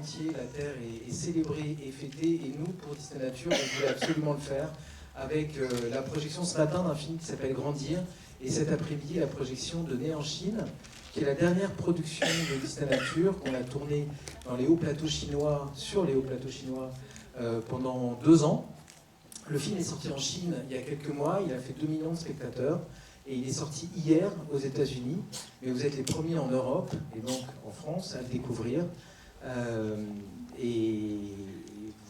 entier, la Terre est célébrée et fêtée, et nous, pour Disney Nature, on voulait absolument le faire avec la projection ce matin d'un film qui s'appelle Grandir, et cet après-midi, la projection de Né en Chine, qui est la dernière production de Disney Nature qu'on a tournée dans les hauts plateaux chinois, sur les hauts plateaux chinois, pendant 2 ans. Le film est sorti en Chine il y a quelques mois, il a fait 2 millions de spectateurs, et il est sorti hier aux États-Unis, mais vous êtes les premiers en Europe, et donc en France, à le découvrir. Et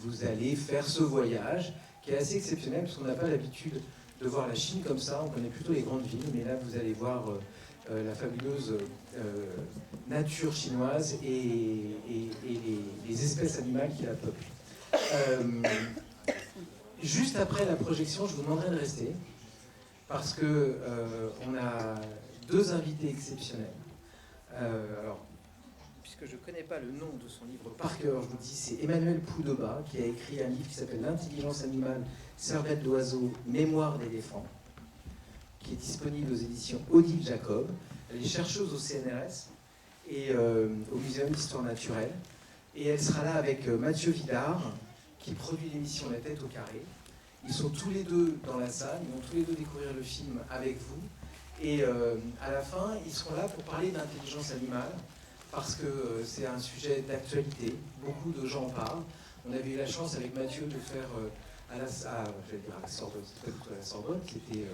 vous allez faire ce voyage, qui est assez exceptionnel, parce qu'on n'a pas l'habitude de voir la Chine comme ça, on connaît plutôt les grandes villes, mais là vous allez voir la fabuleuse nature chinoise et les espèces animales qui la peuplent. Juste après la projection, je vous demanderai de rester, parce que on a 2 invités exceptionnels. Alors, puisque je ne connais pas le nom de son livre par cœur, je vous dis, c'est Emmanuel Poudeba, qui a écrit un livre qui s'appelle L'intelligence animale, cervelle d'oiseau, mémoire d'éléphant, qui est disponible aux éditions Odile Jacob. Elle est chercheuse au CNRS et au Muséum d'Histoire Naturelle. Et elle sera là avec Mathieu Villard, qui produit l'émission La Tête au Carré. Ils sont tous les deux dans la salle, ils vont tous les deux découvrir le film avec vous. Et à la fin, ils seront là pour parler d'intelligence animale, parce que c'est un sujet d'actualité, beaucoup de gens en parlent. On avait eu la chance avec Mathieu de faire à la Sorbonne, c'était pas du tout à la Sorbonne, c'était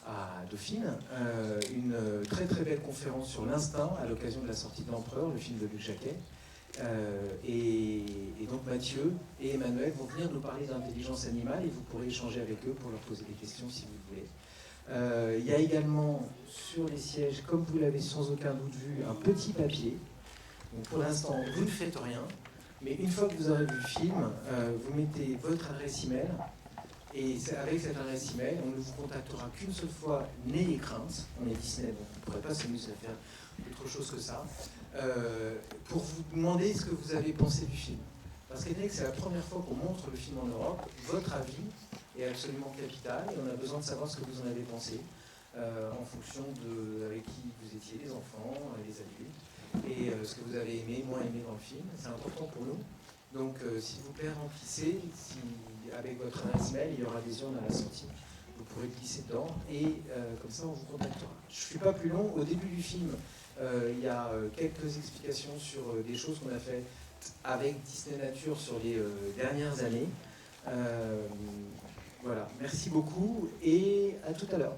à Dauphine, une très très belle conférence sur l'instinct à l'occasion de la sortie de l'Empereur, le film de Luc Jacquet. Et donc Mathieu et Emmanuel vont venir nous parler d'intelligence animale, et vous pourrez échanger avec eux pour leur poser des questions si vous le voulez. Il y a également sur les sièges, comme vous l'avez sans aucun doute vu, un petit papier. Donc pour l'instant, vous ne faites rien, mais une fois que vous aurez vu le film, vous mettez votre adresse email, et avec cette adresse email, on ne vous contactera qu'une seule fois, n'ayez crainte, on est Disney, donc on ne pourrait pas s'amuser à faire autre chose que ça, pour vous demander ce que vous avez pensé du film. Parce que c'est la première fois qu'on montre le film en Europe, votre avis est absolument capital, et on a besoin de savoir ce que vous en avez pensé, en fonction de avec qui vous étiez, les enfants, les adultes, et ce que vous avez aimé, moins aimé dans le film. C'est important pour nous. Donc s'il vous plaît, remplissez, avec votre adresse mail, il y aura des urnes à la sortie, vous pourrez glisser dedans, et comme ça on vous contactera. Je ne suis pas plus long, au début du film, il y a quelques explications sur des choses qu'on a fait avec Disney Nature sur les dernières années. Voilà, merci beaucoup et à tout à l'heure.